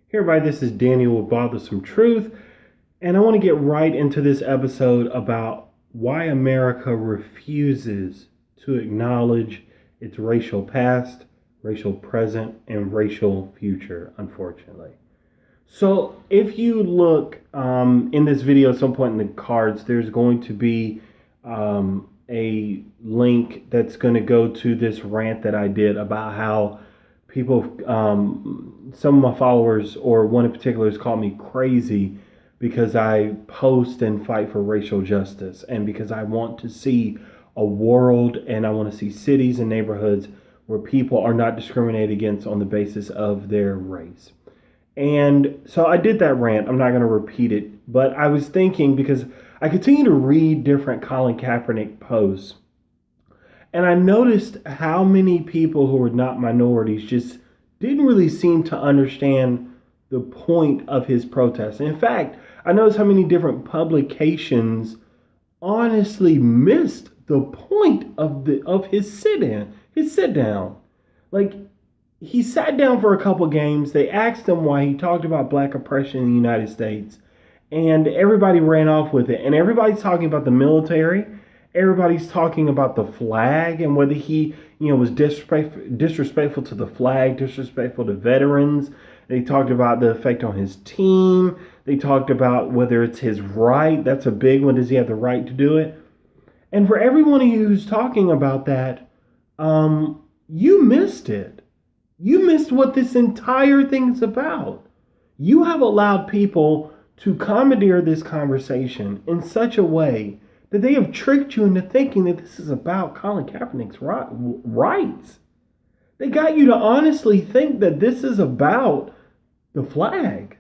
Hey everybody, this is Daniel with Bothersome Truth, and I want to get right into this episode about why America refuses to acknowledge its racial past, racial present, and racial future, unfortunately. So if you look in this video at some point in the cards, there's going to be a link that's going to go to this rant that I did about how people, some of my followers, or one in particular, has called me crazy because I post and fight for racial justice, and because I want to see a world and I want to see cities and neighborhoods where people are not discriminated against on the basis of their race. And so I did that rant. I'm not going to repeat it, but I was thinking, because I continue to read different Colin Kaepernick posts, and I noticed how many people who were not minorities just didn't really seem to understand the point of his protest. And in fact, I noticed how many different publications honestly missed the point of his sit down. Like, he sat down for a couple games. They asked him why. He talked about black oppression in the United States, and everybody ran off with it. And everybody's talking about the military. Everybody's talking about the flag and whether he, was disrespectful to the flag, disrespectful to veterans. They talked about the effect on his team. They talked about whether it's his right. That's a big one. Does he have the right to do it? And for everyone of you who's talking about that, you missed it. You missed what this entire thing's about. You have allowed people to commandeer this conversation in such a way that they have tricked you into thinking that this is about Colin Kaepernick's rights. They got you to honestly think that this is about the flag.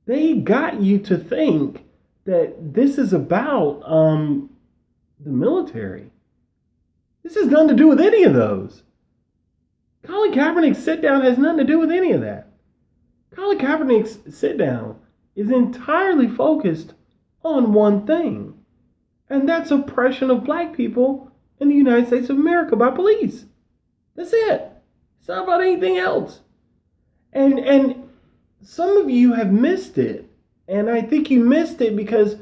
They got you to think that this is about the military. This has nothing to do with any of those. Colin Kaepernick's sit down has nothing to do with any of that. Colin Kaepernick's sit down is entirely focused on one thing. And that's oppression of black people in the United States of America by police. That's it. It's not about anything else. And some of you have missed it. And I think you missed it because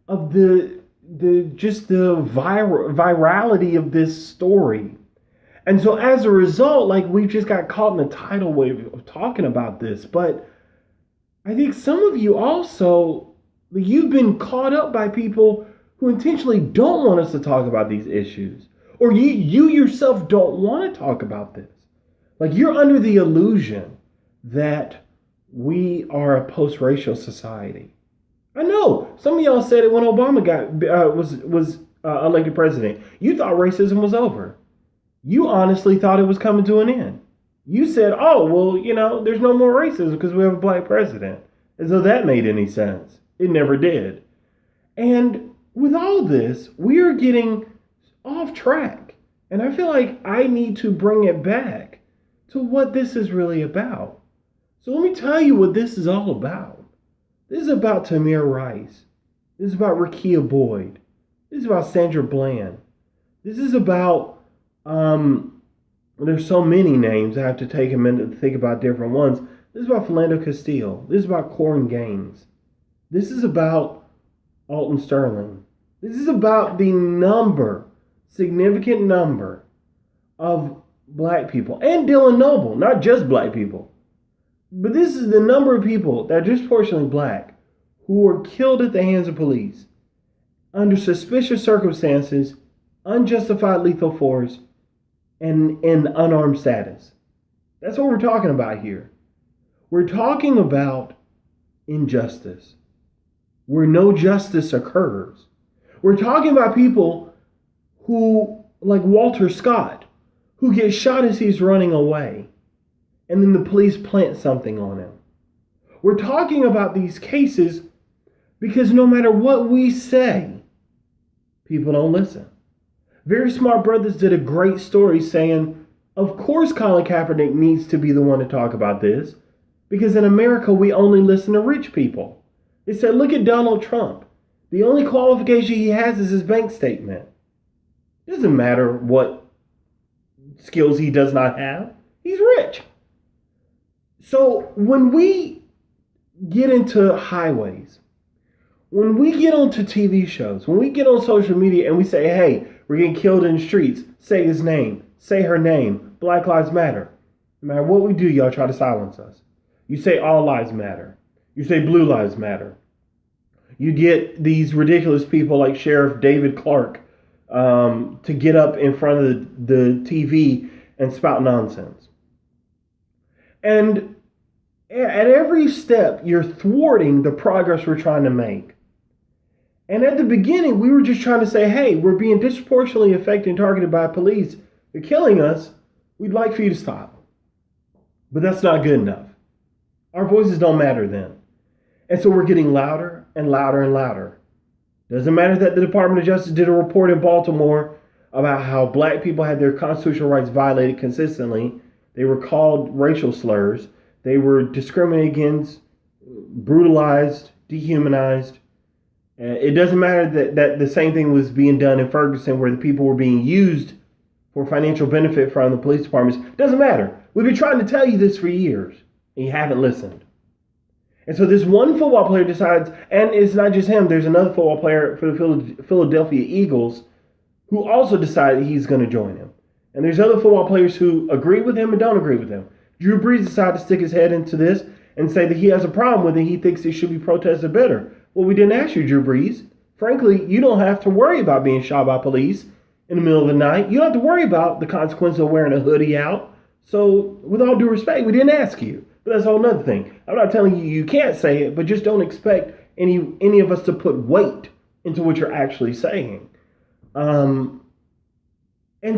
of the virality of this story. And so as a result, we just got caught in the tidal wave of talking about this. But I think some of you also, you've been caught up by people who intentionally don't want us to talk about these issues. Or you yourself don't want to talk about this. You're under the illusion that we are a post-racial society. I know some of y'all said it when Obama was elected president. You thought racism was over. You honestly thought it was coming to an end. You said, oh, well, there's no more racism because we have a black president. As though that made any sense. It never did. And with all this, we are getting off track. And I feel like I need to bring it back to what this is really about. So let me tell you what this is all about. This is about Tamir Rice. This is about Rakia Boyd. This is about Sandra Bland. This is about, there's so many names. I have to take a minute to think about different ones. This is about Philando Castile. This is about Corin Gaines. This is about Alton Sterling. This is about the significant number of black people, and Dylan Noble, not just black people. But this is the number of people that are disproportionately black who were killed at the hands of police under suspicious circumstances, unjustified lethal force, and in unarmed status. That's what we're talking about here. We're talking about injustice, where no justice occurs. We're talking about people who, like Walter Scott, who gets shot as he's running away, and then the police plant something on him. We're talking about these cases because no matter what we say, people don't listen. Very Smart Brothers did a great story saying, of course Colin Kaepernick needs to be the one to talk about this, because in America we only listen to rich people. They said, look at Donald Trump. The only qualification he has is his bank statement. It doesn't matter what skills he does not have. He's rich. So when we get into highways, when we get onto TV shows, when we get on social media and we say, hey, we're getting killed in the streets, say his name, say her name, Black Lives Matter. No matter what we do, y'all try to silence us. You say all lives matter. You say blue lives matter. You get these ridiculous people like Sheriff David Clark to get up in front of the TV and spout nonsense. And at every step, you're thwarting the progress we're trying to make. And at the beginning, we were just trying to say, hey, we're being disproportionately affected and targeted by police. They're killing us. We'd like for you to stop. But that's not good enough. Our voices don't matter then. And so we're getting louder and louder and louder. Doesn't matter that the Department of Justice did a report in Baltimore about how black people had their constitutional rights violated consistently. They were called racial slurs. They were discriminated against, brutalized, dehumanized. It doesn't matter that the same thing was being done in Ferguson where the people were being used for financial benefit from the police departments. Doesn't matter. We've been trying to tell you this for years, and you haven't listened. And so this one football player decides, and it's not just him, there's another football player for the Philadelphia Eagles who also decided he's going to join him. And there's other football players who agree with him and don't agree with him. Drew Brees decided to stick his head into this and say that he has a problem with it. He thinks it should be protested better. Well, we didn't ask you, Drew Brees. Frankly, you don't have to worry about being shot by police in the middle of the night. You don't have to worry about the consequences of wearing a hoodie out. So, with all due respect, we didn't ask you. But that's a whole other thing. I'm not telling you you can't say it, but just don't expect any of us to put weight into what you're actually saying. And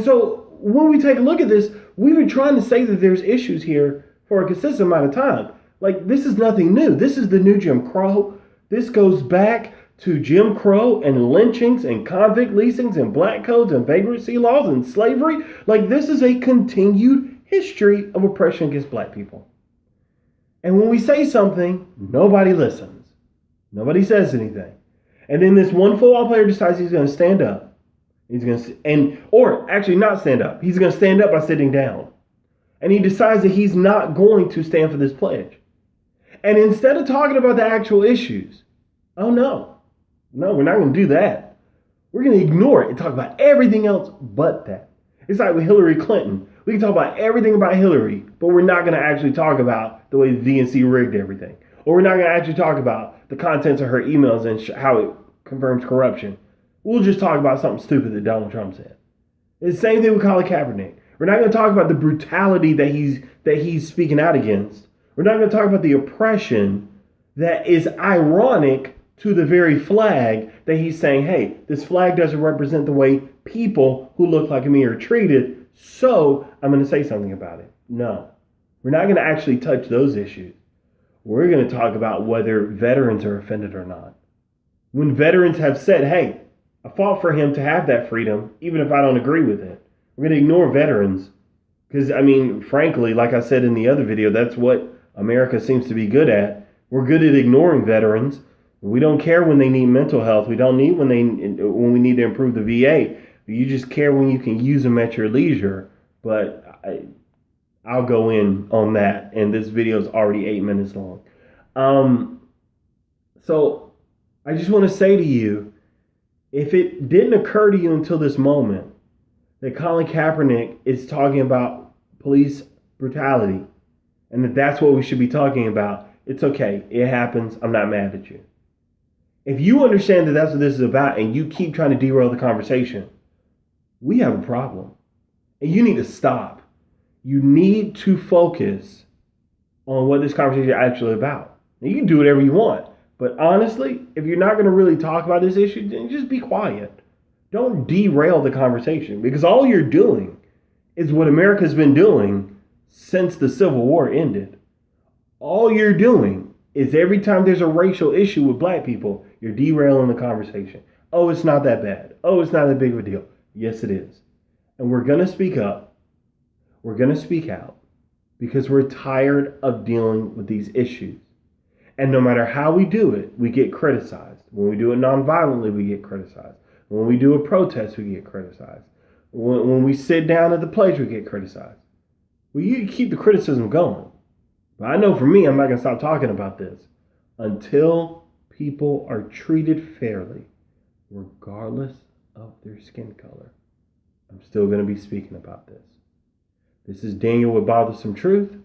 so when we take a look at this, we've been trying to say that there's issues here for a consistent amount of time. Like, this is nothing new. This is the new Jim Crow. This goes back to Jim Crow and lynchings and convict leasings and black codes and vagrancy laws and slavery. Like, this is a continued history of oppression against black people. And when we say something, nobody listens. Nobody says anything. And then this one football player decides he's going to stand up. Or actually not stand up. He's going to stand up by sitting down. And he decides that he's not going to stand for this pledge. And instead of talking about the actual issues, oh no, we're not going to do that. We're going to ignore it and talk about everything else but that. It's like with Hillary Clinton. We can talk about everything about Hillary, but we're not going to actually talk about the way the DNC rigged everything. Or we're not going to actually talk about the contents of her emails and how it confirms corruption. We'll just talk about something stupid that Donald Trump said. It's the same thing with Colin Kaepernick. We're not going to talk about the brutality that he's speaking out against. We're not going to talk about the oppression that is ironic to the very flag that he's saying, hey, this flag doesn't represent the way people who look like me are treated, so I'm going to say something about it. No, we're not going to actually touch those issues. We're going to talk about whether veterans are offended or not. When veterans have said, hey, I fought for him to have that freedom, even if I don't agree with it. We're going to ignore veterans. Because, frankly, like I said in the other video, that's what America seems to be good at. We're good at ignoring veterans. We don't care when they need mental health. We don't need when we need to improve the VA. You just care when you can use them at your leisure. But I'll go in on that. And this video is already 8 minutes long. So I just want to say to you, if it didn't occur to you until this moment that Colin Kaepernick is talking about police brutality and that that's what we should be talking about, it's okay. It happens. I'm not mad at you. If you understand that that's what this is about and you keep trying to derail the conversation, we have a problem. And you need to stop. You need to focus on what this conversation is actually about. Now, you can do whatever you want. But honestly, if you're not going to really talk about this issue, then just be quiet. Don't derail the conversation, because all you're doing is what America's been doing since the Civil War ended. All you're doing is every time there's a racial issue with black people, you're derailing the conversation. Oh, it's not that bad. Oh, it's not that big of a deal. Yes, it is. And we're going to speak up. We're going to speak out because we're tired of dealing with these issues. And no matter how we do it, we get criticized. When we do it nonviolently, we get criticized. When we do a protest, we get criticized. When we sit down at the pledge, we get criticized. Well, you keep the criticism going. But I know for me, I'm not going to stop talking about this until people are treated fairly, regardless of their skin color. I'm still going to be speaking about this. This is Daniel with Bothersome Truth.